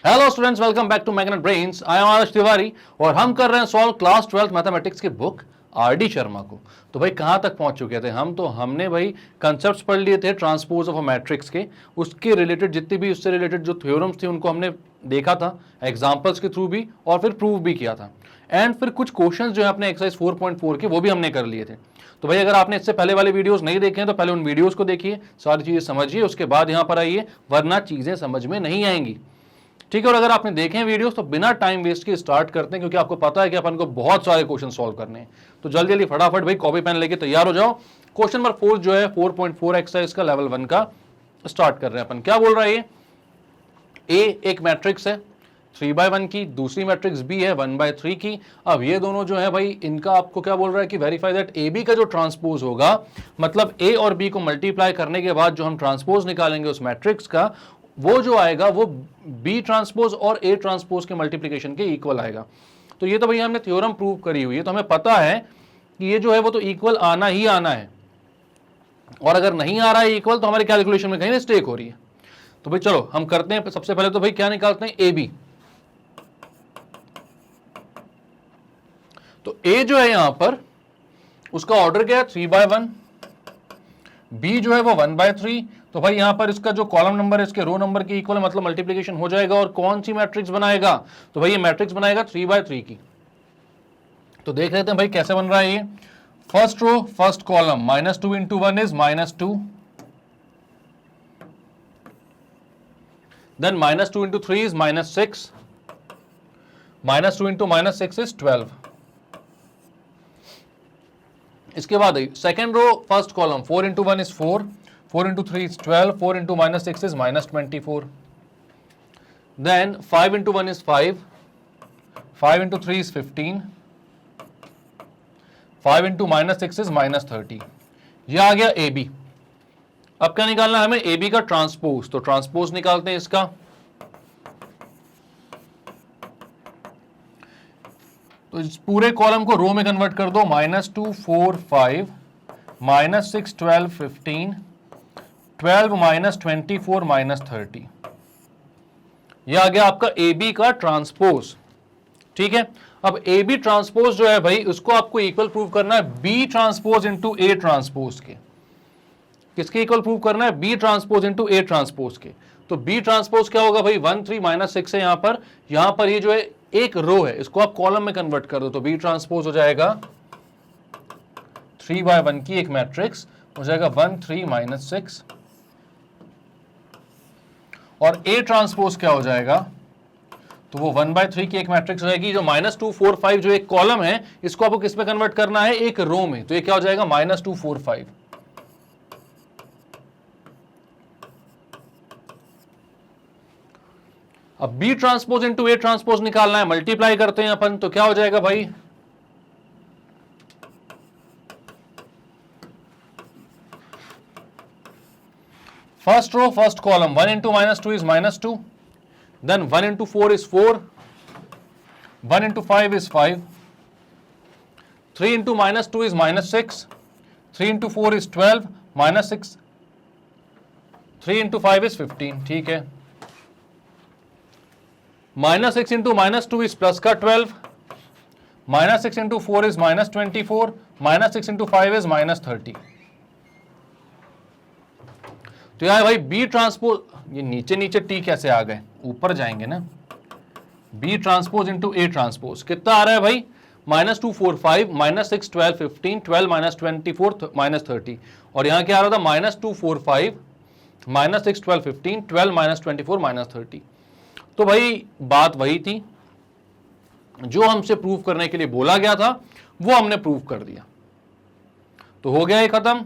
Hello students, welcome back to magnet brains. I am Adarsh Tiwari और हम कर रहे हैं सॉल्व क्लास 12 मैथमेटिक्स की बुक आर.डी. शर्मा को। तो भाई कहां तक पहुंच चुके थे हम? तो हमने भाई कंसेप्ट्स पढ़ लिए थे ट्रांसपोज ऑफ अ मैट्रिक्स के, उसके रिलेटेड जितनी भी उससे रिलेटेड जो थ्योरम्स थे उनको हमने देखा था एग्जाम्पल्स के थ्रू भी, और फिर प्रूव भी किया था। एंड फिर कुछ क्वेश्चंस जो है अपने एक्सरसाइज 4.4 के वो भी हमने कर लिए थे। तो भाई अगर आपने इससे पहले वाले वीडियोस नहीं देखे हैं तो पहले उन वीडियोस को देखिए, सारी चीजें समझिए, उसके बाद यहां पर आइए, वरना चीजें समझ में नहीं आएंगी। ठीक है। और अगर आपने देखे हैं वीडियोस तो बिना टाइम वेस्ट के स्टार्ट करते हैं, क्योंकि आपको पता है कि अपन को बहुत सारे क्वेश्चन सॉल्व करने हैं। तो जल्दी जल्दी फटाफट भाई कॉपी पेन लेके तैयार हो जाओ। क्वेश्चन नंबर 4 जो है 4.4 एक्सरसाइज का लेवल 1 का स्टार्ट कर रहे हैं अपन। क्या बोल रहा है ये? ए एक मैट्रिक्स है 3/1 की, दूसरी मैट्रिक्स बी है 1/3 की। अब ये दोनों जो है भाई, इनका आपको क्या बोल रहा है कि वेरीफाई दैट ए बी का जो ट्रांसपोज होगा, मतलब ए और बी को मल्टीप्लाई करने के बाद जो हम ट्रांसपोज निकालेंगे उस मैट्रिक्स का, वो जो आएगा वो बी ट्रांसपोज और ए ट्रांसपोज के मल्टीप्लीकेशन के इक्वल आएगा। तो ये तो भैया हमने थ्योरम प्रूव करी हुई है, तो हमें पता है कि ये जो है वो तो इक्वल आना ही आना है, और अगर नहीं आ रहा है इक्वल तो हमारे कैलकुलेशन में कहीं मिस्टेक हो रही है। तो भाई चलो हम करते हैं। सबसे पहले तो भाई क्या निकालते हैं? A B. तो ए जो है यहां पर उसका ऑर्डर क्या है? 3/1। बी जो है वो 1/3। तो भाई यहां पर इसका जो कॉलम नंबर है इसके रो नंबर के इक्वल है, मतलब मल्टीप्लिकेशन हो जाएगा। और कौन सी मैट्रिक्स बनाएगा? तो भाई ये मैट्रिक्स बनाएगा 3/3 की। तो देख लेते हैं भाई कैसे बन रहा है ये। First row first column -2 into 1 is -2, then -2 into 3 is -6, -2 into -6 is 12। इसके बाद second row first column 4 into 1 is 4, 4 into 3 is 12, 4 into -6 is -24. Then 5 into 1 is 5, 5 into 3 is 15, 5 into -6 is -30. ये आ गया AB। अब क्या निकालना है हमें? AB का ट्रांसपोज। तो ट्रांसपोज निकालते हैं इसका। तो इस पूरे कॉलम को रो में कन्वर्ट कर दो। -2 4 5, -6 12 15, 12 -24 -30। यह आ गया आपका ए बी का ट्रांसपोज। ठीक है। अब ए बी ट्रांसपोज जो है भाई उसको आपको इक्वल प्रूव करना है B transpose into A transpose के। किसके इक्वल प्रूव करना है? B transpose into A transpose के। तो बी ट्रांसपोज क्या होगा भाई? 1 3 -6 है यहां पर ये जो है एक रो है, इसको आप कॉलम में कन्वर्ट कर दो। तो बी ट्रांसपोज हो जाएगा 3/1 की एक मैट्रिक्स हो जाएगा 1 3 -6, और ए ट्रांसपोज क्या हो जाएगा? तो वो 1/3 की एक मैट्रिक्स हो जाएगी। जो -2 4 5 जो एक कॉलम है इसको आपको किस में कन्वर्ट करना है? एक रो में। तो ये क्या हो जाएगा? -2 4 5। अब B transpose into A transpose निकालना है, मल्टीप्लाई करते हैं अपन। तो क्या हो जाएगा भाई? First row first column 1 into -2 is -2, then 1 into 4 is 4, 1 into 5 is 5, 3 into -2 is -6, 3 into 4 is 12, -6, 3 into 5 is 15। ठीक है। -6 into -2 is प्लस का 12, -6 into 4 is -24, -6 into 5 is -30। तो यार भाई बी ट्रांसपोज, ये नीचे नीचे टी कैसे आ गए? ऊपर जाएंगे ना। B transpose into A transpose कितना आ रहा है भाई? -2 4 5, -6 12 15, 12 -24 -30। और यहां क्या आ रहा था? -2 4 5, -6 12 15, 12 -24 -30। तो भाई बात वही थी जो हमसे प्रूव करने के लिए बोला गया था, वो हमने प्रूव कर दिया। तो हो गया ये खत्म।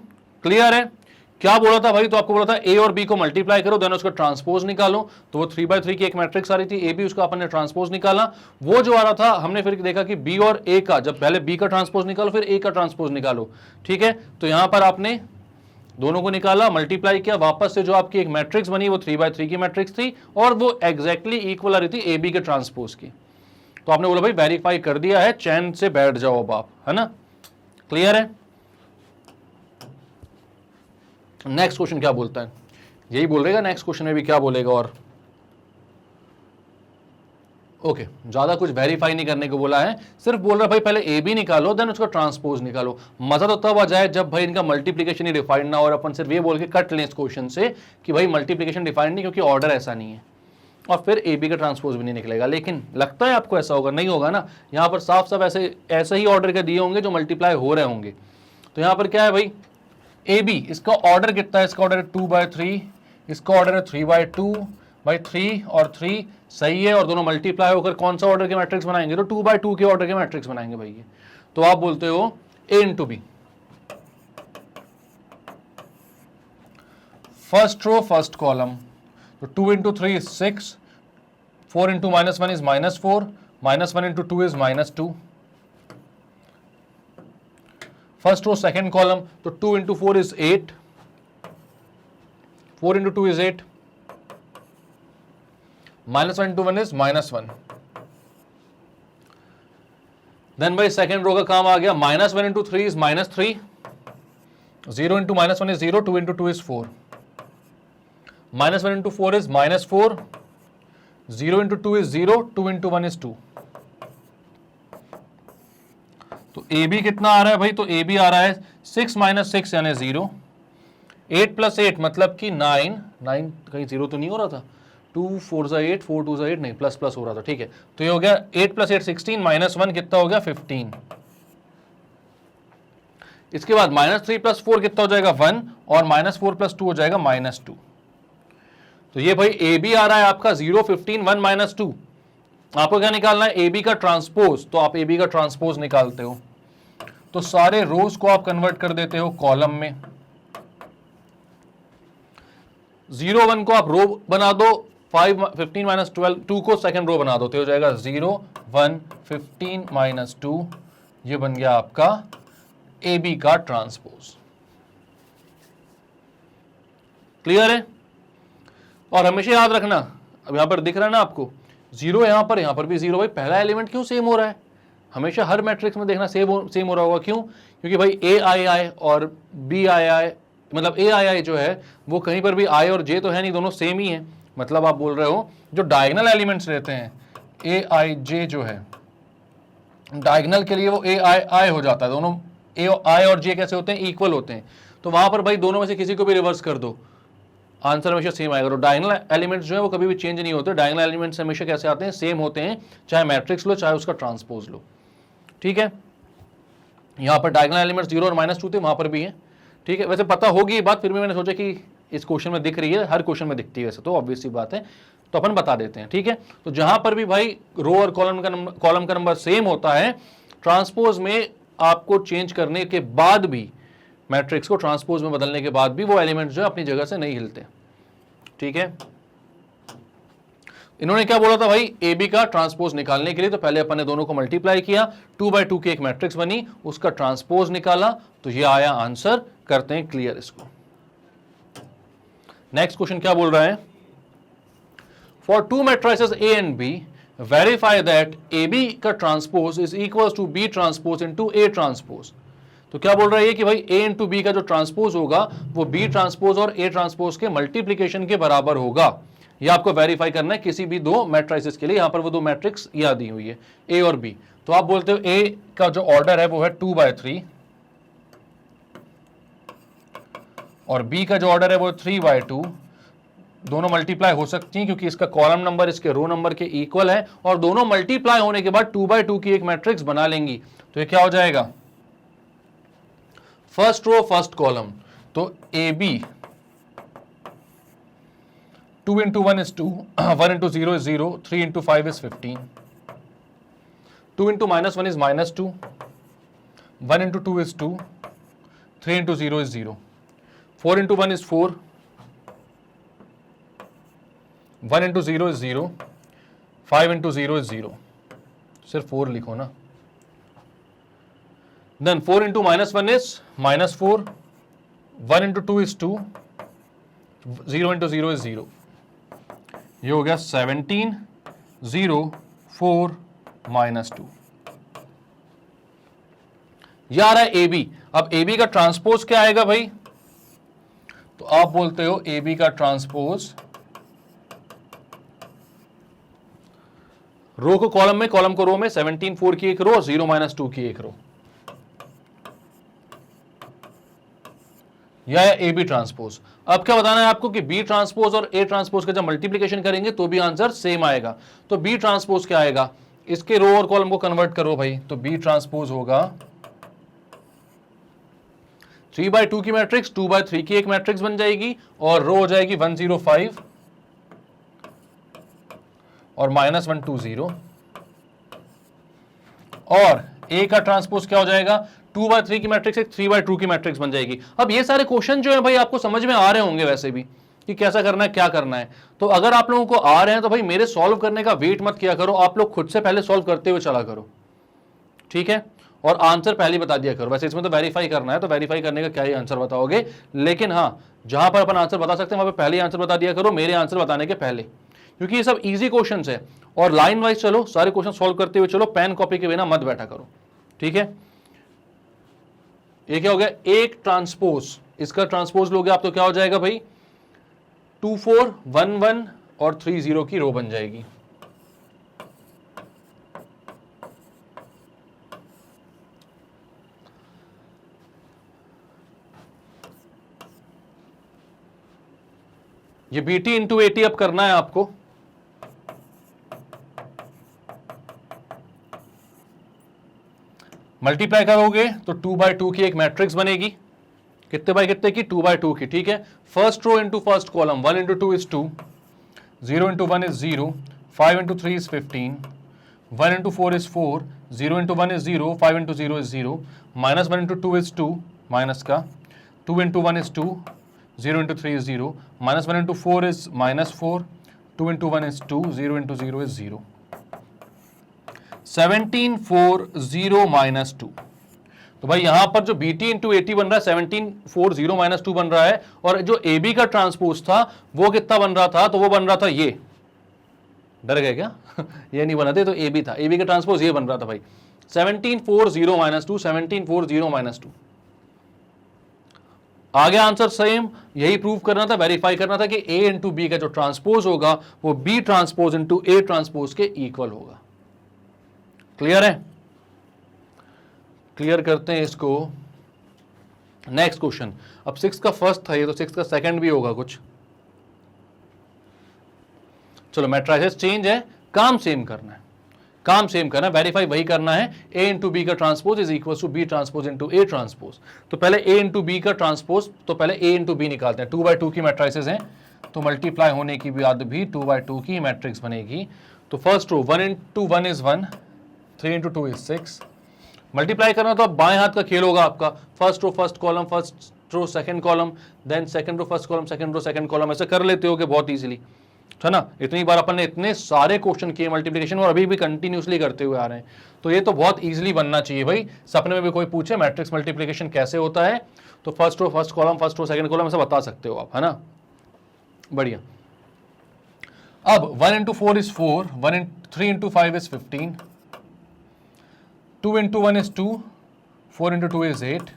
क्लियर है? क्या बोला था भाई? तो आपको बोला था ए और बी को मल्टीप्लाई करो, देन उसका ट्रांसपोज निकालो। तो वो 3/3 की एक मैट्रिक्स आ रही थी, ए बी, उसका अपन ने ट्रांसपोज निकाला। वो जो आ रहा था हमने फिर देखा कि बी और ए का, जब पहले बी का ट्रांसपोज निकालो फिर ए का ट्रांसपोज निकालो। ठीक है। तो यहां पर आपने दोनों को निकाला, मल्टीप्लाई किया, वापस से जो आपकी एक मैट्रिक्स बनी वो 3/3 की मैट्रिक्स थी, और वो एग्जैक्टली इक्वल आ रही थी ए बी के ट्रांसपोज की। तो आपने बोला भाई वेरीफाई कर दिया है, चैन से बैठ जाओ अब आप, है ना? क्लियर है? नेक्स्ट क्वेश्चन क्या बोलता है? यही बोल रहेगा नेक्स्ट क्वेश्चन में भी क्या बोलेगा? और ओके ज्यादा कुछ वेरीफाई नहीं करने को बोला है, सिर्फ बोल रहा है भाई पहले ए बी निकालो देन उसका ट्रांसपोज निकालो। मजा तो तब आ जाए जब भाई इनका मल्टीप्लीकेशन ही डिफाइंड ना, और अपन सिर्फ ये बोल के कट लें इस क्वेश्चन से कि भाई मल्टीप्लीकेशन डिफाइंड नहीं क्योंकि ऑर्डर ऐसा नहीं है, और फिर ए बी का ट्रांसपोज भी नहीं निकलेगा। लेकिन लगता है आपको ऐसा होगा? नहीं होगा ना, यहाँ पर साफ साफ ऐसे ही ऑर्डर के दिए होंगे जो मल्टीप्लाई हो रहे होंगे। तो यहाँ पर क्या है भाई, ए बी इसका ऑर्डर कितना है? इसका ऑर्डर है 2/3, इसका ऑर्डर है 3/2 भाई 3 और 3 सही है, और दोनों मल्टीप्लाई होकर कौन सा ऑर्डर के मैट्रिक्स बनाएंगे? तो 2/2 के ऑर्डर के मैट्रिक्स बनाएंगे भाई ये। तो आप बोलते हो A into B, first row first column, तो 2 into 3 is 6, 4 into -1 is -4, -1 into 2 is -2, first row second column, तो 2 into 4 is 8, 4 into 2 is 8, -1 into 1 is -1। Then भाई सेकेंड रो का काम आ गया, -1 into 3 is -3, 0 into -1 is 0, 2 into 2 is 4, -1 into 4 is -4, 0 into 2 is 0, 2 into 1 is 2। तो A B कितना आ रहा है भाई? तो ए बी आ रहा है 6 - 6 यानी 0, 8 + 8 मतलब कि 9, 9 कहीं 0 तो नहीं हो रहा था, 2 4 × 8, 4 2 × 8 नहीं, प्लस प्लस हो रहा था, ठीक है। तो ये हो गया 8 + 8 16, -1 कितना हो गया? 15। इसके बाद -3 + 4 कितना हो जाएगा? 1, और -4 + 2 हो जाएगा -2। तो ये भाई ए बी आ रहा है आपका 0 15 1 -2। आपको क्या निकालना है? ए बी का ट्रांसपोज। तो आप ए बी का ट्रांसपोज निकालते हो, तो सारे रोज को आप कन्वर्ट कर देते हो कॉलम में, 0 1 को आप रो बना दो, 5 15 - 12 2 को सेकंड रो बना दो, तो हो जाएगा 0 1 15 - 2। ये बन गया आपका ए बी का ट्रांसपोज। क्लियर है? और हमेशा याद रखना, अब यहां पर दिख रहा है ना आपको 0, यहां पर भी 0, भाई पहला एलिमेंट क्यों सेम हो रहा है? हमेशा हर मैट्रिक्स में देखना सेम हो रहा होगा, क्यों? क्योंकि भाई ए आई आई और बी आई आई, मतलब ए आई आई जो है वो कहीं पर भी आई और जे तो है नहीं, दोनों सेम ही है। मतलब आप बोल रहे हो जो डायगनल एलिमेंट्स रहते हैं ए आई जे जो है, डायगनल के लिए वो ए आई आई हो जाता है, दोनों ए आई और जे कैसे होते हैं? इक्वल होते हैं। तो वहां पर भाई दोनों में से किसी को भी रिवर्स कर दो, आंसर हमेशा सेम आएगा। तो डायगोनल एलिमेंट्स जो है वो कभी भी चेंज नहीं होते, डायगोनल एलिमेंट्स हमेशा कैसे आते हैं? सेम होते हैं, चाहे मैट्रिक्स लो चाहे उसका ट्रांसपोज लो, ठीक है। यहां पर डायगोनल एलिमेंट्स 0 और -2 थे, वहां पर भी है, ठीक है। वैसे पता होगी ये बात, फिर भी मैंने सोचा कि इस क्वेश्चन में दिख रही है, हर क्वेश्चन में दिखती है वैसे तो, ऑब्वियस सी बात है, तो अपन बता देते हैं, ठीक है। तो जहां पर भी भाई रो और कॉलम का नंबर सेम होता है, ट्रांसपोज में आपको चेंज करने के बाद भी, मैट्रिक्स को ट्रांसपोज में बदलने के बाद भी वो एलिमेंट्स जो है अपनी जगह से नहीं हिलते, ठीक है। इन्होंने क्या बोला था भाई ए बी का ट्रांसपोज निकालने के लिए? तो पहले अपन ने दोनों को मल्टीप्लाई किया, 2/2 की एक मैट्रिक्स बनी, उसका ट्रांसपोज निकाला, तो ये आया आंसर। करते हैं क्लियर इसको। नेक्स्ट क्वेश्चन क्या बोल रहा है? For 2 matrices A and B verify that A B का transpose is equal to B transpose into A transpose. तो क्या बोल रहा है कि भाई ए इंटू बी का जो ट्रांसपोज होगा वो बी ट्रांसपोज और ए ट्रांसपोज के मल्टीप्लीकेशन के बराबर होगा। ये आपको वेरीफाई करना है किसी भी 2 मैट्रिसेस के लिए। यहां पर वो 2 मैट्रिक्स याद दी हुई है ए और बी। तो आप बोलते हो ए का जो ऑर्डर है वो है 2/3 और बी का जो ऑर्डर है वो 3/2। दोनों मल्टीप्लाई हो सकती हैं क्योंकि इसका कॉलम नंबर इसके रो नंबर के इक्वल है, और दोनों मल्टीप्लाई होने के बाद 2/2 की एक मैट्रिक्स बना लेंगी। तो ये क्या हो जाएगा? फर्स्ट रो फर्स्ट कॉलम, तो A B 2 into 1 is 2, 1 into 0 is 0, 3 into 5 is 15, 2 into -1 is -2, 1 into 2 is 2, 3 into 0 is 0, 4 into 1 is 4, 1 into 0 is 0, 5 into 0 is 0, सिर्फ 4 लिखो ना। Then 4 into -1 is -4, 1 into 2 is 2, 0 into 0 is 0। ये हो गया 17, 0, 4, -2। ये आ रहा है ए बी। अब ए बी का ट्रांसपोज क्या आएगा भाई? तो आप बोलते हो ए बी का ट्रांसपोज रो को कॉलम में, कॉलम को रो में, 17 4 की एक रो और 0 - 2 की एक रो, या ए बी ट्रांसपोज। अब क्या बताना है आपको कि बी ट्रांसपोज और ए ट्रांसपोज का जब मल्टीप्लीकेशन करेंगे तो भी आंसर सेम आएगा। तो बी ट्रांसपोज क्या आएगा, इसके रो और कॉलम को कन्वर्ट करो भाई, तो बी ट्रांसपोज होगा 3/2 की मैट्रिक्स 2/3 की एक मैट्रिक्स बन जाएगी और रो हो जाएगी 105 और -120, और ए का ट्रांसपोज क्या हो जाएगा, 2/3 की मैट्रिक्स एक 3/2 की मैट्रिक्स बन जाएगी। अब ये सारे क्वेश्चन जो है भाई आपको समझ में आ रहे होंगे वैसे भी कि कैसा करना है, क्या करना है। तो अगर आप लोगों को आ रहे हैं तो भाई मेरे सॉल्व करने का वेट मत किया करो, आप लोग खुद से पहले सॉल्व करते हुए चला करो, ठीक है, और आंसर पहले बता दिया करो। वैसे इसमें तो वेरीफाई करना है, तो वेरीफाई करने का क्या ही आंसर बताओगे, लेकिन हाँ जहां पर अपन आंसर बता सकते हैं वहां पर पहले आंसर बता दिया करो, मेरे आंसर बताने के पहले, क्योंकि ये सब इजी क्वेश्चंस है। और लाइन वाइज चलो, सारे क्वेश्चन सॉल्व करते हुए चलो, पेन कॉपी के बिना मत बैठा करो, ठीक है। ये क्या हो गया, एक ट्रांसपोज, इसका ट्रांसपोज लोगे आप तो क्या हो जाएगा भाई, 2 4 1 1 और 3 0 की रो बन जाएगी। ये BT इंटू AT अब करना है आपको। मल्टीप्लाई करोगे तो 2/2 की एक मैट्रिक्स बनेगी, कितने बाय कितने की, 2/2 की, ठीक है। First row into first column, 1 × 2 is 2, 0 × 1 is 0, 5 × 3 is 15, 1 × 4 is 4, 0 × 1 is 0, 5 × 0 is 0, -1 × 2 is 2, minus का, 2 × 1 is 2, 0 × 3 is 0, -1 × 4 is -4, 2 × 1 is 2, 0 × 0 is 0, 17 4 0 -2। तो भाई यहां पर जो BT इंटू AT बन रहा है 17 4 0 -2 बन रहा है, और जो AB का ट्रांसपोज था वो कितना बन रहा था, तो वो बन रहा था ये, डर गए क्या ये नहीं बना थे, तो AB था, AB का ट्रांसपोज ये बन रहा था भाई, 17 4 0 -2, 17 4 0 -2। आगे आंसर सेम, यही प्रूव करना था, वेरीफाई करना था कि A इंटू B का जो ट्रांसपोज होगा वो B transpose into A transpose के इक्वल होगा। क्लियर है, क्लियर करते हैं इसको। नेक्स्ट क्वेश्चन, अब 6 का फर्स्ट था ये, तो 6 का सेकंड भी होगा कुछ। चलो मैट्रिसेस चेंज है, काम सेम करना है, काम सेम करना है, वेरीफाई वही करना है। A इंटू बी का transpose is equal to B transpose into A transpose. तो पहले A इंटू बी का ट्रांसपोज, तो पहले A इंटू बी निकालते हैं। 2/2 की मैट्रिसेस हैं, तो मल्टीप्लाई होने की बाद भी 2/2 की मैट्रिक्स बनेगी। तो first row 1 × 1 is 1, 3 × 2 is 6। Multiply करना तो अब बाएं हाथ का खेल होगा आपका, first row first column, first row second column, then second row first column, second row second column, ऐसे कर लेते होगे बहुत इजीली, है ना। इतनी बार अपन ने इतने सारे क्वेश्चन किए मल्टीप्लिकेशन, और अभी भी कंटिन्यूसली करते हुए आ रहे हैं, तो ये तो बहुत इजीली बनना चाहिए भाई। सपने में भी कोई पूछे मैट्रिक्स मल्टीप्लिकेशन कैसे होता है, तो first row first column, first row second column, ऐसा बता सकते हो आप, है ना, बढ़िया। अब 1 × 4 is 4, 3 × 5 is 15, 2 × 1 is 2, 4 × 2 is 8,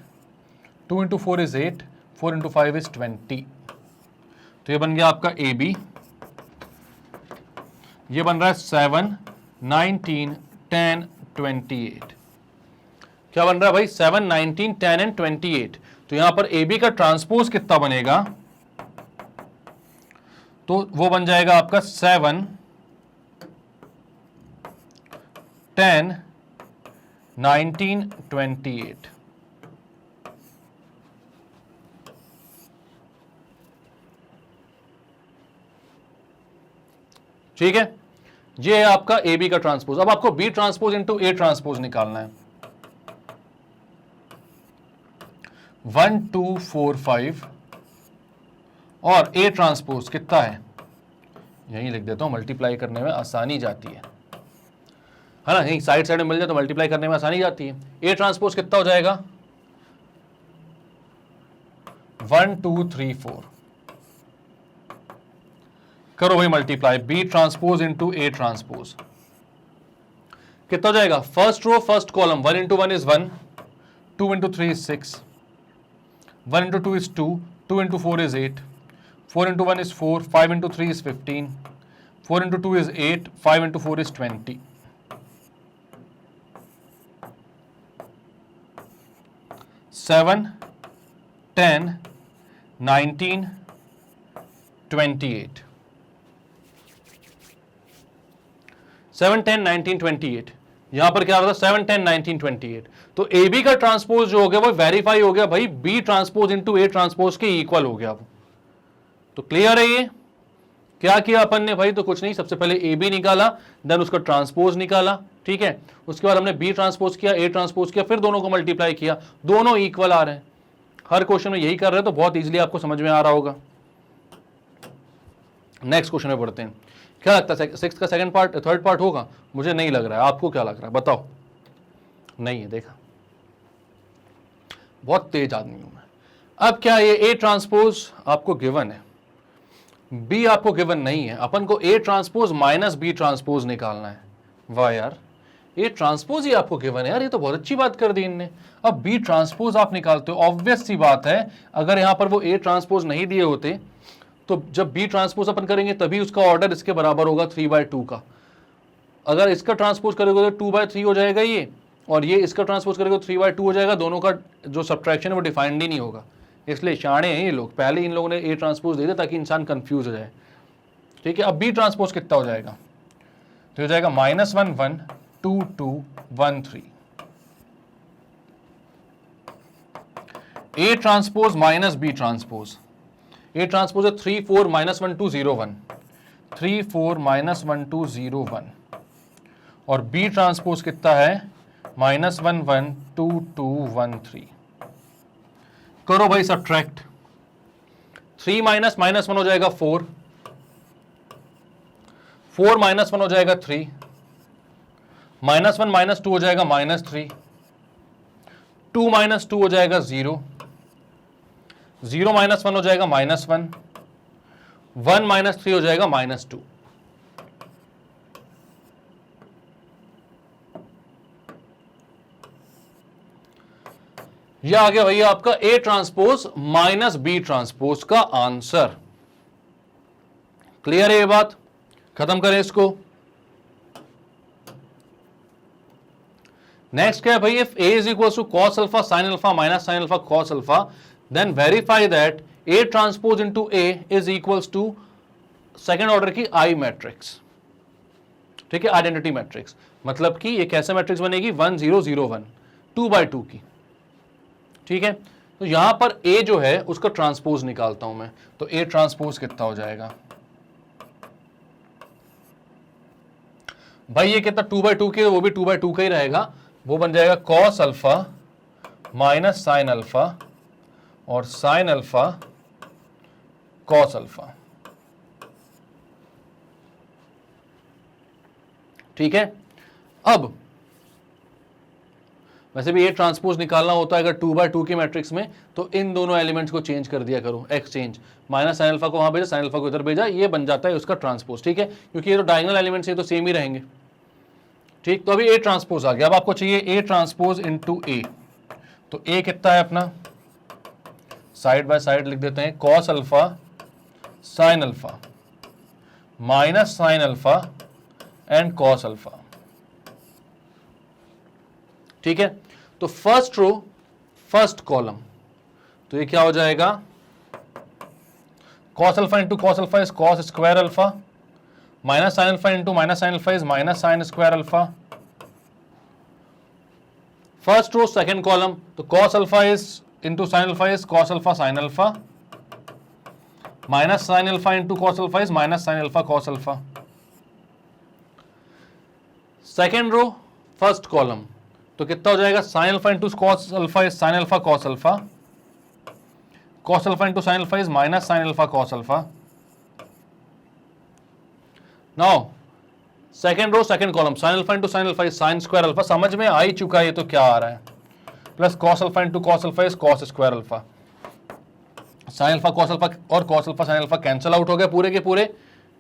2 × 4 is 8, 4 × 5 is 20। तो ये बन गया आपका AB, ये बन रहा है 7 19 10 28। क्या बन रहा है भाई, 7 19 10 एंड 28। तो यहां पर AB का ट्रांसपोज कितना बनेगा, तो वो बन जाएगा आपका 7 10 19 28। ठीक है, ये है आपका AB का ट्रांसपोज। अब आपको B transpose into A transpose निकालना है। 1 2 4 5 और A ट्रांसपोज कितना है, यही लिख देता हूं, मल्टीप्लाई करने में आसानी जाती है ना, यही साइड साइड में मिल जाए तो मल्टीप्लाई करने में आसानी जाती है। A ट्रांसपोज कितना हो जाएगा, 1 2 3 4। करो भाई multiply, B transpose into A transpose कितना हो जाएगा, first row first column, 1 × 1 is 1, 2 × 3 is 6, 1 × 2 is 2, 2 × 4 is 8, 4 × 1 is 4, 5 × 3 is 15, 4 × 2 is 8, 5 × 4 is 20। 7, 10, 19, 28। 7, 10, 19, 28। यहां पर क्या होता है 7, 10, 19, 28। तो ए बी का ट्रांसपोज जो हो गया वो वेरीफाई हो गया भाई, B transpose into A transpose के इक्वल हो गया वो। तो क्लियर है ये? क्या किया अपन ने भाई? तो कुछ नहीं, सबसे पहले ए बी निकाला, देन उसका ट्रांसपोज निकाला, ठीक है। उसके बाद हमने बी ट्रांसपोज किया, ए ट्रांसपोज किया, फिर दोनों को मल्टीप्लाई किया, दोनों इक्वल आ रहे हैं। हर क्वेश्चन में यही कर रहे हैं, तो बहुत इजीली आपको समझ में आ रहा होगा। नेक्स्ट क्वेश्चन में पढ़ते हैं। क्या लगता है सिक्स का सेकंड पार्ट, थर्ड पार्ट होगा? मुझे नहीं लग रहा है, आपको क्या लग रहा है बताओ? नहीं है, देखा, बहुत तेज आदमी हूं मैं। अब क्या ये ए ट्रांसपोज आपको गिवन है, बी आपको गिवन नहीं है, अपन को A transpose minus B transpose निकालना है। वाह यार, ए ट्रांसपोज ही आपको गिवन है यार, ये तो बहुत अच्छी बात कर दी इनने। अब बी ट्रांसपोज आप निकालते हो, ऑब्वियस सी बात है, अगर यहां पर वो ए ट्रांसपोज नहीं दिए होते तो जब बी ट्रांसपोज अपन करेंगे तभी उसका ऑर्डर इसके बराबर होगा 3/2 का। अगर इसका ट्रांसपोज करेंगे तो 2/3 हो जाएगा ये, और ये इसका ट्रांसपोज करेगा तो 3/2 हो जाएगा। दोनों का जो सब्ट्रैक्शन है वो डिफाइंड ही नहीं होगा, इसलिए शाणे हैं ये लोग, पहले इन लोगों ने ए ट्रांसपोज दे दिया ताकि इंसान कंफ्यूज हो जाए, ठीक है। अब बी ट्रांसपोज कितना हो जाएगा? तो हो जाएगा -1 1 2 2 1 3। A transpose minus B transpose, A transpose है 3 4 -1 2 0 1, 3 4 -1 2 0 1, और बी ट्रांसपोज कितना है -1 1 2 2 1 3। करो भाई सब्ट्रैक्ट, 3 माइनस -1 हो जाएगा 4, 4 -1 हो जाएगा 3, -1 -2 हो जाएगा -3, 2 -2 हो जाएगा 0, 0 -1 हो जाएगा -1, 1 -3 हो जाएगा -2। यह आ गया भैया आपका A transpose minus B transpose का आंसर। क्लियर है ये बात? खत्म करें इसको। नेक्स्ट क्या है भाई, if A is equal to cos alpha sine alpha minus sine alpha cos alpha, then verify that A transpose into A is equals to second order की आई मैट्रिक्स, ठीक है, आइडेंटिटी मैट्रिक्स। मतलब कि ये कैसे मैट्रिक्स बनेगी? 1 0 0 1, 2/2 की, ठीक है। तो यहां पर ए जो है उसका ट्रांसपोज निकालता हूं मैं, तो ए ट्रांसपोज कितना हो जाएगा भाई? ये कितना 2/2 की, वो भी 2/2 का ही रहेगा, वो बन जाएगा cos alpha minus sine alpha और साइन अल्फा कॉस अल्फा, ठीक है। अब वैसे भी ये ट्रांसपोज निकालना होता है अगर 2/2 की मैट्रिक्स में, तो इन दोनों एलिमेंट्स को चेंज कर दिया करो, एक्सचेंज, माइनस साइन अल्फा को वहां भेजा, साइन अल्फा को इधर भेजा, ये बन जाता है उसका ट्रांसपोज, ठीक है, क्योंकि ये तो डायगोनल एलिमेंट्स ये तो सेम ही रहेंगे, ठीक। तो अभी ए ट्रांसपोज आ गया, अब आपको चाहिए ए ट्रांसपोज इनटू ए। तो ए कितना है अपना, साइड बाय साइड लिख देते हैं, cos alpha sine alpha minus sine alpha and cos alpha, ठीक है। तो फर्स्ट रो फर्स्ट कॉलम, तो ये क्या हो जाएगा, cos alpha into cos alpha is cos square alpha, minus sine alpha into minus sine alpha is minus sine square alpha. First row second column, तो cos alpha is into sine alpha is cos alpha sine alpha, minus sine alpha into cos alpha is minus sine alpha cos alpha. Second row first column, तो कितना हो जाएगा, sine alpha into cos alpha is sine alpha cos alpha, cos alpha into sine alpha is minus sine alpha cos alpha. Now second row second column, sine alpha into sine alpha is sine square alpha, समझ में आ ही चुका है ये तो क्या आ रहा है, plus cos alpha into cos alpha is cos square alpha. Sine alpha cos alpha और cos alpha sine alpha cancel out हो गए पूरे के पूरे,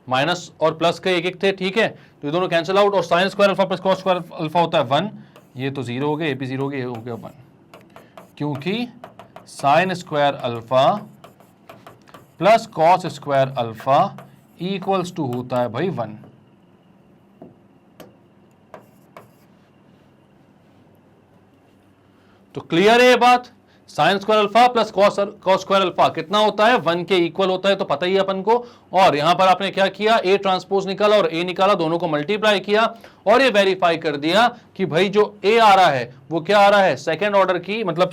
माइनस और प्लस के एक एक थे, ठीक है, तो ये दोनों कैंसिल आउट, और sign square alpha plus cos square alpha होता है 1, ये तो 0 हो गया, ये भी 0 हो गया, ये हो गया 1, क्योंकि sine square alpha plus cos square alpha equals to होता है भाई 1। तो क्लियर है ये बात? Sine square alpha plus cos square alpha कितना होता है, 1 के इक्वल होता है, तो पता ही है अपन को। और यहां पर आपने क्या किया, ए ट्रांसपोज निकाला और ए निकाला, दोनों को मल्टीप्लाई किया और ये वेरीफाई कर दिया कि भाई जो ए आ रहा है वो क्या आ रहा है, सेकेंड ऑर्डर की, मतलब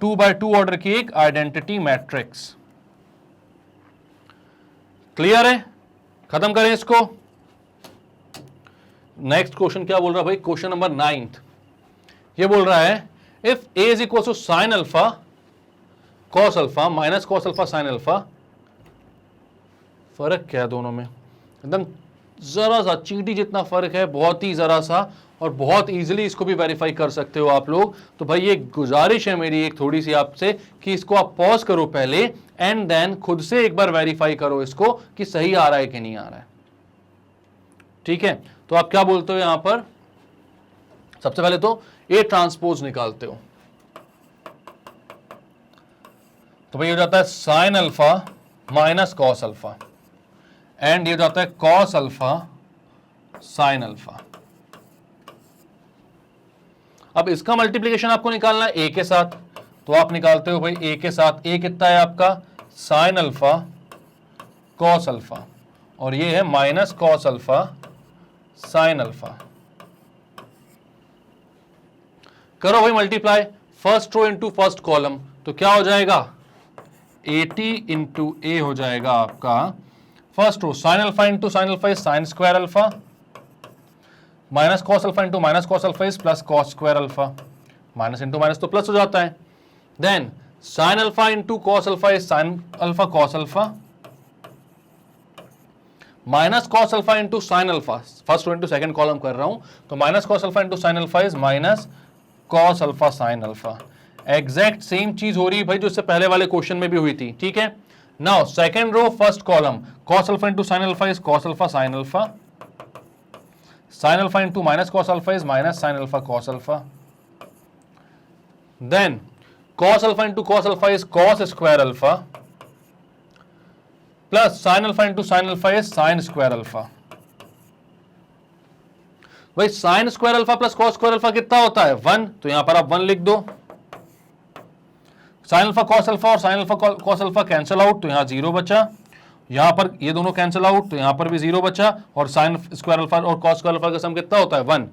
2x2 ऑर्डर की एक आइडेंटिटी मैट्रिक्स। क्लियर है, खत्म करें इसको। नेक्स्ट क्वेश्चन क्या बोल रहा है भाई, क्वेश्चन नंबर 9 ये बोल रहा है if a is equal to sine alpha cos alpha minus cos alpha sine alpha, फर्क क्या है दोनों में, एकदम जरा सा चींटी जितना फर्क है, बहुत ही जरा सा, और बहुत इजीली इसको भी वेरीफाई कर सकते हो आप लोग। तो भाई ये गुजारिश है मेरी एक थोड़ी सी आपसे कि इसको आप पॉज करो पहले एंड देन खुद से एक बार वेरीफाई करो इसको कि सही आ रहा है कि नहीं आ रहा है। ठीक है, तो आप क्या बोलते हो यहां पर, सबसे पहले तो ए ट्रांसपोज निकालते हो, तो भाई हो जाता है sign alpha minus cos alpha and ये हो जाता है कॉस अल्फा साइन अल्फा। अब इसका मल्टीप्लीकेशन आपको निकालना है ए के साथ, तो आप निकालते हो भाई ए के साथ, ए कितना है आपका साइन अल्फा कॉस अल्फा और ये है minus cos alpha sine alpha. करो भाई multiply, first row into first column, तो क्या हो जाएगा 80 इंटू ए हो जाएगा आपका first row, sine alpha into sine alpha is sine square alpha, minus cos alpha into minus cos alpha is plus cos square alpha, minus into minus तो plus हो जाता है। Then sine alpha into cos alpha is sine alpha cos alpha, minus cos alpha into sine alpha, first row into second column कर रहा हूं, तो minus cos alpha into sine alpha is minus cos alpha sine alpha. Exact same चीज हो रही है भाई जो इससे पहले वाले क्वेश्चन में भी हुई थी। ठीक है, now second row first column, cos alpha into sine alpha is cos alpha sine alpha, sine alpha into minus cos alpha is minus sine alpha cos alpha, then cos alpha into cos alpha is cos square alpha plus sine alpha into sine alpha is sine square alpha. भाई sine square alpha plus cos square alpha कितना होता है 1, तो यहां पर आप 1 लिख दो। साइन अल्फा कॉस अल्फा और sign alpha cos alpha cancel out, तो यहां 0 बचा, यहां पर ये दोनों कैंसिल आउट, तो यहां पर भी 0 बचा, और साइन स्क्वायर अल्फा और कॉस स्क्वायर अल्फा का सम कितना होता है 1,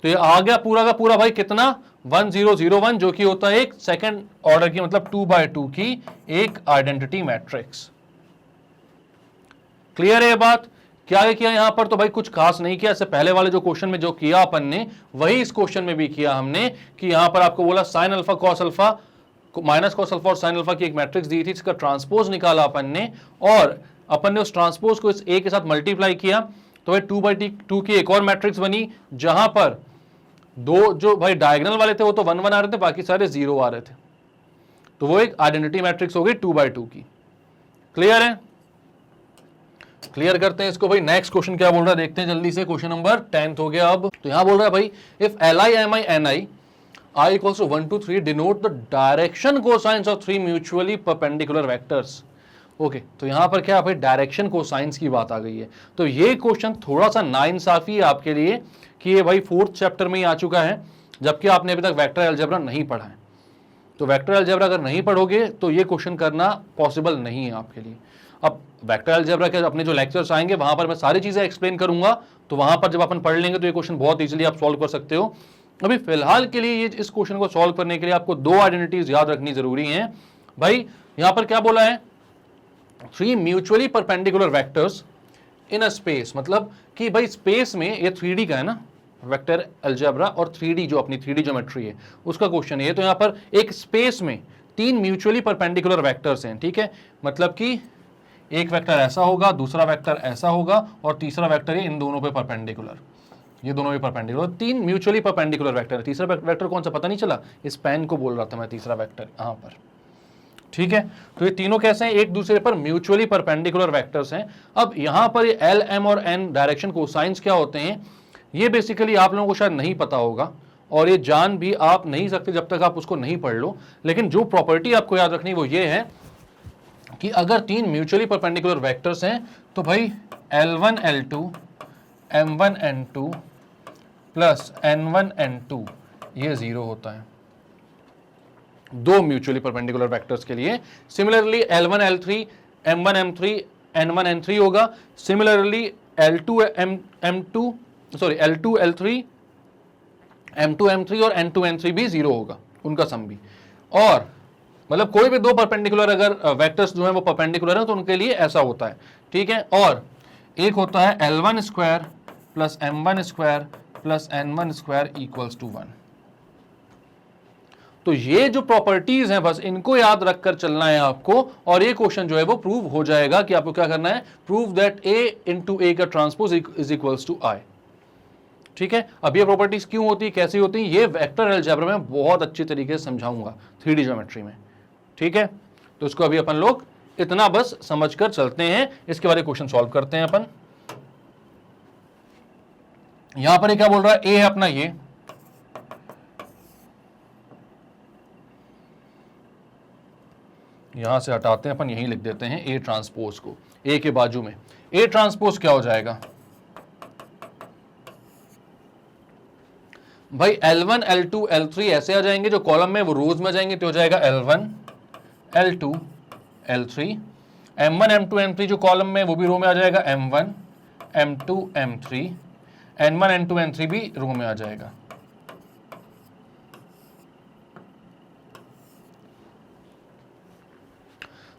तो ये आ गया पूरा का पूरा भाई कितना 1001, जो कि होता है एक सेकंड ऑर्डर की, मतलब 2x2 की एक आइडेंटिटी मैट्रिक्स। क्लियर है ये बात? क्या किया यहां पर, तो भाई कुछ खास नहीं किया, इससे पहले वाले जो क्वेश्चन में जो किया अपन ने वही इस क्वेश्चन में भी किया हमने, कि यहां पर आपको बोला sign alpha cos alpha minus cos alpha और साइन अल्फा की एक मैट्रिक्स दी थी, इसका ट्रांसपोज निकाला अपन ने, और अपन ने उस ट्रांसपोज को इस ए के साथ मल्टीप्लाई किया, तो भाई 2x2 की एक और मैट्रिक्स बनी, जहां पर दो जो भाई डायगोनल वाले थे वो तो 1 1 आ रहे थे, बाकी सारे 0 आ रहे थे, तो वो एक आइडेंटिटी मैट्रिक्स हो गई 2x2 की। क्लियर है? क्लियर करते हैं इसको भाई। नेक्स्ट क्वेश्चन क्या बोल रहा है देखते हैं जल्दी से, क्वेश्चन नंबर 10 हो गया अब। तो यहां बोल रहा है भाई if Li Mi Ni I equals to 1 2 3 denote the direction cosines of 3 mutually perpendicular vectors। Okay, तो यहां पर क्या भाई डायरेक्शन कोसाइंस की बात आ गई है, तो ये क्वेश्चन थोड़ा सा नाइंसाफी है आपके लिए कि ये भाई 4th चैप्टर में ही आ चुका है, जबकि आपने अभी तक वेक्टर अलजेब्रा नहीं पढ़ा है। तो वेक्टर अलजेब्रा अगर नहीं पढ़ोगे तो ये क्वेश्चन करना पॉसिबल नहीं है आपके लिए। अब वेक्टर अलजेब्रा के अपने जो लेक्चर्स आएंगे वहां पर मैं सारी चीजें एक्सप्लेन करूंगा, तो वहां पर जब अपन पढ़ लेंगे तो ये क्वेश्चन बहुत इजीली आप सॉल्व कर सकते हो। अभी फिलहाल के लिए ये इस क्वेश्चन को सॉल्व करने के लिए आपको 2 आइडेंटिटीज याद रखनी जरूरी हैं। भाई यहां पर क्या बोला है, 3 mutually perpendicular vectors in a space, मतलब कि भाई स्पेस में ये 3D का है ना वेक्टर अलजेब्रा, और 3D जो अपनी 3D ज्योमेट्री है उसका क्वेश्चन है। तो यहां पर एक स्पेस में 3 म्यूचुअली परपेंडिकुलर वेक्टर्स हैं, ठीक है, मतलब कि एक वेक्टर ऐसा होगा, दूसरा वेक्टर ऐसा होगा, और तीसरा वेक्टर है इन दोनों पे परपेंडिकुलर, ये दोनों भी परपेंडिकुलर, 3 म्यूचुअली परपेंडिकुलर वेक्टर है। तीसरा वेक्टर कौन सा पता नहीं चला, इस पेन को बोल रहा था मैं, तीसरा वेक्टर यहां पर, ठीक है। तो ये तीनों कैसे हैं, एक दूसरे पर म्यूचुअली परपेंडिकुलर वेक्टर्स हैं। अब यहां पर ये L M और N डायरेक्शन कोसाइंस क्या होते हैं, ये बेसिकली आप लोगों को शायद नहीं पता होगा, और ये जान भी आप नहीं सकते जब तक आप उसको नहीं पढ़ लो। लेकिन जो प्रॉपर्टी आपको याद रखनी वो ये है कि अगर 3 म्यूचुअली परपेंडिकुलर वेक्टर्स हैं तो भाई L1 L2 M1 N2 plus N1 N2 ये 0 होता है। दो म्यूचुअली परपेंडिकुलर वेक्टर्स के लिए। Similarly L1 L3 M1 M3 N1 N3 होगा। Similarly L2 L3 M2 M3 और N2 N3 भी 0 होगा, उनका सम भी। और मतलब कोई भी दो परपेंडिकुलर अगर वेक्टर्स जो है वो परपेंडिकुलर है तो उनके लिए ऐसा होता है, ठीक है। और एक होता है L1 square plus M1 square plus N1 square equals to 1। तो ये जो प्रॉपर्टीज हैं बस इनको याद रखकर चलना है आपको, और ये क्वेश्चन जो है वो प्रूव हो जाएगा कि आपको क्या करना है, prove that A into A का transpose is equals to I, ठीक है। अब ये प्रॉपर्टीज क्यों होती है, कैसी होती है, ये वेक्टर अलजेब्रा में बहुत अच्छी तरीके से समझाऊंगा 3D ज्योमेट्री में, ठीक है। तो इसको अभी अपन लोग इतना बस समझकर चलते हैं, इसके बाद क्वेश्चन सॉल्व करते हैं अपन। यहां पर क्या बोल रहा है, ए है अपना ये, यहां से हटाते हैं अपन, यहीं लिख देते हैं ए ट्रांसपोज को, ए के बाजू में। ए ट्रांसपोज क्या हो जाएगा भाई, L1 L2 L3 ऐसे आ जाएंगे, जो कॉलम में वो रोज में जाएंगे, तो हो जाएगा L1 L2 L3। M1 M2 M3 जो कॉलम में वो भी रो में आ जाएगा, M1 M2 M3। N1 N2 N3 भी रो में आ जाएगा।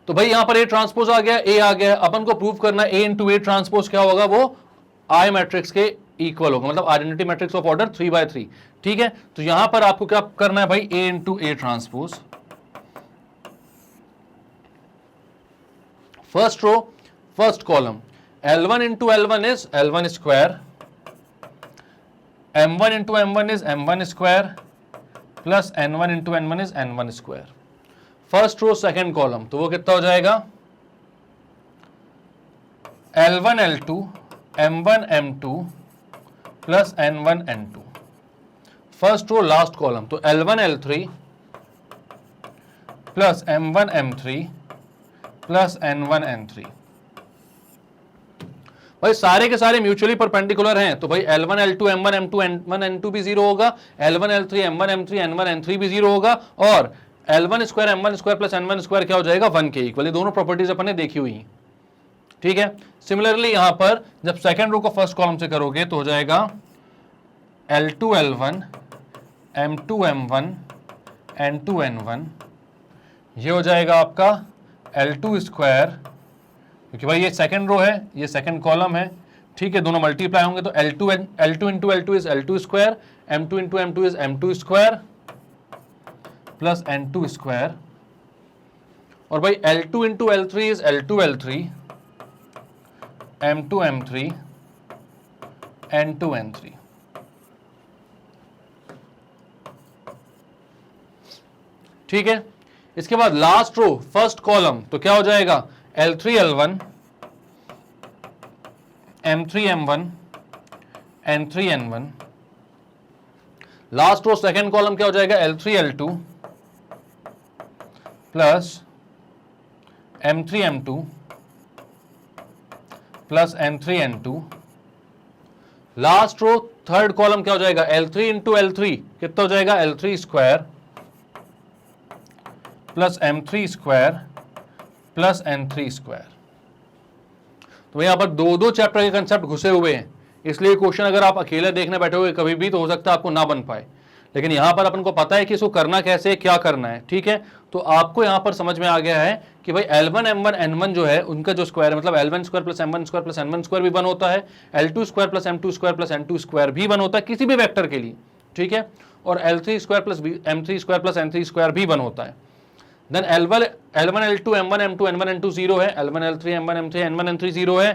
तो भाई यहां पर ए ट्रांसपोज आ गया, ए आ गया, अपन को प्रूव करना है ए इंटू ए ट्रांसपोज क्या होगा, वो आई मैट्रिक्स के इक्वल होगा, मतलब identity matrix of order 3x3, ठीक है। तो यहां पर आपको क्या करना है भाई, A into A transpose, first row first column, L1 into L1 is L1 square, M1 into M1 is M1 square plus N1 into N1 is N1 square. First row second column, तो वो कितना हो जाएगा, L1 L2 M1 M2 plus N1 N2। First row last column, तो L1 L3 plus M1 M3 plus N1 N3। भाई सारे के सारे म्यूचुअली परपेंडिकुलर हैं, तो भाई L1 L2 M1 M2 N1 N2 भी 0 होगा, L1 L3 M1 M3 N1 N3 भी 0 होगा, और L1 square M1 square plus N1 square क्या हो जाएगा, 1 के इक्वल। ये दोनों प्रॉपर्टीज अपन ने देखी हुई हैं, ठीक है। सिमिलरली यहां पर जब सेकेंड रो को फर्स्ट कॉलम से करोगे तो हो जाएगा L2 L1 M2 M1 N2 N1, ये हो जाएगा आपका L2 स्क्वायर, क्योंकि भाई ये सेकेंड रो है, ये सेकेंड कॉलम है, ठीक है, दोनों मल्टीप्लाई होंगे, तो L2 into L2 is L2 square, M2 into M2 is M2 square plus N2 square, और भाई L2 into L3 is L2 L3, M2 M3 N2 N3। ठीक है, इसके बाद लास्ट रो फर्स्ट कॉलम, तो क्या हो जाएगा, L3 L1 M3 M1 N3 N1। Last row second column क्या हो जाएगा, L3 L2 plus M3 M2 plus N3 N2। Last row third column क्या हो जाएगा, L3 इंटू L3 कितना हो जाएगा, L3 square plus M3 square plus N3 square. तो यहां पर दो दो चैप्टर के कंसेप्ट घुसे हुए हैं, इसलिए क्वेश्चन अगर आप अकेले देखने बैठे हुए कभी भी तो हो सकता है आपको ना बन पाए, लेकिन यहां पर अपन को पता है कि इसको करना कैसे, क्या करना है, ठीक है। तो आपको यहां पर समझ में आ गया है कि भाई L1 M1 N1 जो है उनका जो स्क्वायर है, मतलब L1 square plus M1 square plus N1 square भी 1 होता है, L2 square plus M2 square plus N2 square भी 1 होता है किसी भी वेक्टर के लिए, ठीक है। और L3 square plus M3 square plus N3 square भी 1 होता है। Then L1 L2 M1 M2 N1 N2 0 है, L1 L3 M1 M3 N1 N3 0 है,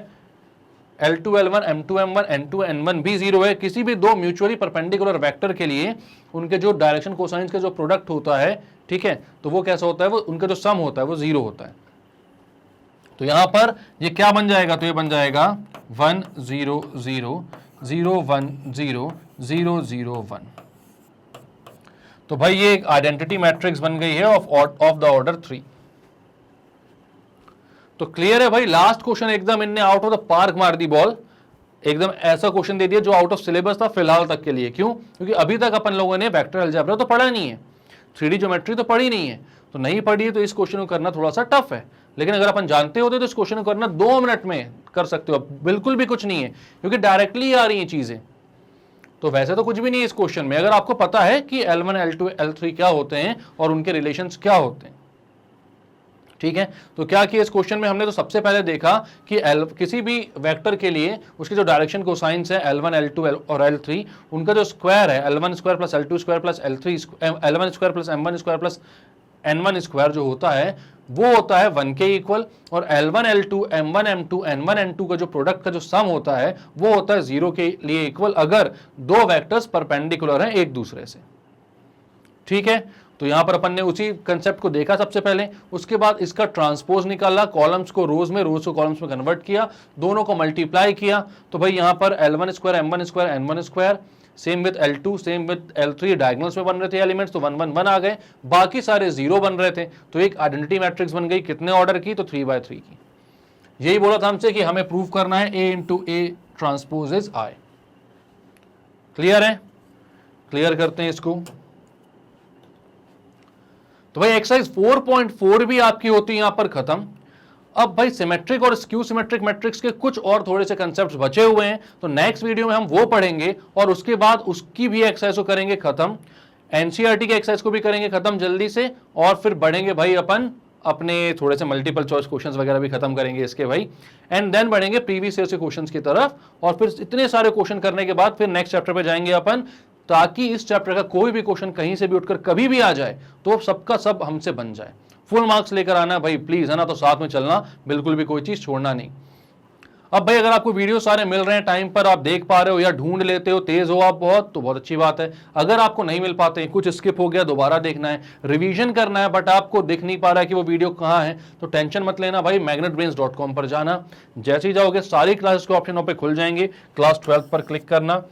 L2 L1 M2 M1 N2 N1 भी 0 है। किसी भी दो म्यूचुअली परपेंडिकुलर वेक्टर के लिए उनके जो डायरेक्शन कोसाइंस का जो प्रोडक्ट होता है, ठीक है, तो वो कैसा होता है, वो उनका जो सम होता है वो 0 होता है। तो यहां पर ये क्या बन जाएगा, तो ये बन जाएगा 1 0 0 0 1 0 0 0 1। तो भाई ये एक आइडेंटिटी मैट्रिक्स बन गई है ऑफ द ऑर्डर 3। तो क्लियर है भाई, लास्ट क्वेश्चन एकदम इनने आउट ऑफ द पार्क मार दी बॉल, एकदम ऐसा क्वेश्चन दे दिया जो आउट ऑफ सिलेबस था फिलहाल तक के लिए। क्यों? क्योंकि अभी तक अपन लोगों ने वेक्टर अलजेब्रा तो पढ़ा नहीं है, 3D ज्योमेट्री तो पढ़ी नहीं है, तो नहीं पढ़ी है तो इस क्वेश्चन को करना थोड़ा सा टफ है। लेकिन अगर अपन जानते होते तो इस क्वेश्चन को करना 2 मिनट में कर सकते हो, बिल्कुल भी कुछ नहीं है, क्योंकि डायरेक्टली आ रही हैं चीजें। तो वैसे तो कुछ भी नहीं है इस क्वेश्चन में, अगर आपको पता है कि L1 L2 L3 क्या होते हैं और उनके रिलेशंस क्या होते हैं। ठीक है, तो क्या किया इस क्वेश्चन में हमने, तो सबसे पहले देखा कि किसी भी वेक्टर के लिए उसकी जो डायरेक्शन कोसाइंस है L1 L2 और L3, उनका जो स्क्वायर है L1 square plus L2 square plus L1 square plus M1 square plus N1 square जो होता है वो होता है 1 के इक्वल, और L1 L2 M1 M2 N1 N2 का जो प्रोडक्ट का जो सम होता है वो होता है 0 के लिए इक्वल अगर दो वेक्टर्स परपेंडिकुलर हैं एक दूसरे से। ठीक है, तो यहां पर अपन ने उसी कंसेप्ट को देखा सबसे पहले, उसके बाद इसका ट्रांसपोज निकाला, कॉलम्स को रोज में, रोज को कॉलम्स में कन्वर्ट किया, दोनों को मल्टीप्लाई किया, तो भाई यहां पर L1 square M1 square N1 square same with L2 same with L3 diagonals में बन रहे थे एलिमेंट्स, तो 1 1 1 आ गए, बाकी सारे 0 बन रहे थे, तो एक आइडेंटिटी मैट्रिक्स बन गई, कितने ऑर्डर की, तो 3x3 की। यही बोला था हमसे कि हमें प्रूव करना है A into A transpose is I। Clear है, क्लियर करते हैं इसको। तो भाई एक्सरसाइज 4.4 भी आपकी होती है यहां पर खत्म। अब भाई सिमेट्रिक और स्क्यू सिमेट्रिक मैट्रिक्स के कुछ और थोड़े से कंसेप्ट्स बचे हुए हैं, तो नेक्स्ट वीडियो में हम वो पढ़ेंगे और उसके बाद उसकी भी एक्सरसाइज को करेंगे खत्म, एनसीईआरटी के एक्सरसाइज को भी करेंगे खत्म जल्दी से, और फिर बढ़ेंगे भाई अपन अपने थोड़े से मल्टीपल चॉइस क्वेश्चंस वगैरह भी खत्म करेंगे इसके भाई, एंड देन बढ़ेंगे प्रीवियस ईयर के क्वेश्चंस की तरफ, और फिर इतने सारे क्वेश्चन करने के बाद फिर नेक्स्ट चैप्टर पे जाएंगे अपन, ताकि इस चैप्टर का कोई भी क्वेश्चन कहीं से भी उठकर कभी भी आ जाए तो सबका सब हमसे बन जाए। फुल मार्क्स लेकर आना भाई प्लीज, है ना, तो साथ में चलना, बिल्कुल भी कोई चीज छोड़ना नहीं। अब भाई अगर आपको वीडियो सारे मिल रहे हैं टाइम पर, आप देख पा रहे हो या ढूंढ लेते हो, तेज हो आप बहुत, तो बहुत अच्छी बात है। अगर आपको नहीं मिल पाते, कुछ स्किप हो गया, दोबारा देखना है, रिवीजन करना है, बट आपको दिख नहीं पा रहा है कि वो वीडियो कहाँ है, तो टेंशन मत लेना भाई, magnetbrains.com पर जाना, जैसे ही जाओगे सारी क्लासेस के ऑप्शन पे खुल जाएंगे, क्लास 12 पर क्लिक करना,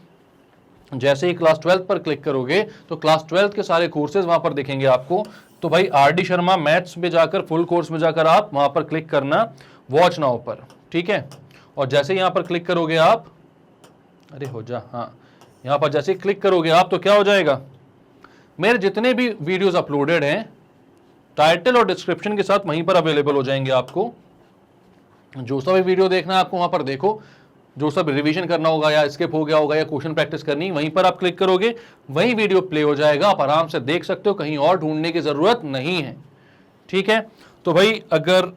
जैसे ही क्लास 12 पर क्लिक करोगे तो क्लास 12 के सारे कोर्सेज वहां पर दिखेंगे आपको। तो भाई RD शर्मा मैथ्स में जाकर, फुल कोर्स में जाकर आप वहां पर क्लिक करना, वॉच नाउ पर, ठीक है। और जैसे यहां पर क्लिक करोगे आप, अरे हो जा, हाँ, यहां पर जैसे क्लिक करोगे आप तो क्या हो जाएगा, मेरे जितने भी वीडियोस अपलोडेड हैं टाइटल और डिस्क्रिप्शन के साथ वहीं पर अवेलेबल हो जाएंगे आपको। जो सा भी वीडियो देखना है आपको वहां पर देखो, जो सब रिवीजन करना होगा या स्किप हो गया होगा या क्वेश्चन प्रैक्टिस करनी, वहीं पर आप क्लिक करोगे, वही वीडियो प्ले हो जाएगा, आप आराम से देख सकते हो, कहीं और ढूंढने की जरूरत नहीं है। ठीक है, तो भाई अगर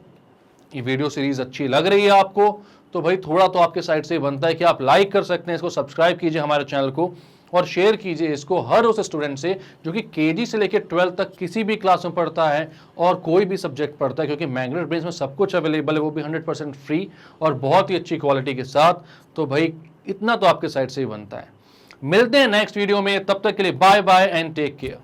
ये वीडियो सीरीज अच्छी लग रही है आपको, तो भाई थोड़ा तो आपके साइड से बनता है कि आप लाइक कर सकते हैं इसको, सब्सक्राइब कीजिए हमारे चैनल को, और शेयर कीजिए इसको हर उस स्टूडेंट से जो कि केजी से लेकर 12 तक किसी भी क्लास में पढ़ता है और कोई भी सब्जेक्ट पढ़ता है, क्योंकि मैग्नेट ब्रेन्स में सब कुछ अवेलेबल है, वो भी 100% फ्री और बहुत ही अच्छी क्वालिटी के साथ। तो भाई इतना तो आपके साइड से ही बनता है। मिलते हैं नेक्स्ट वीडियो में, तब तक के लिए bye bye and take care.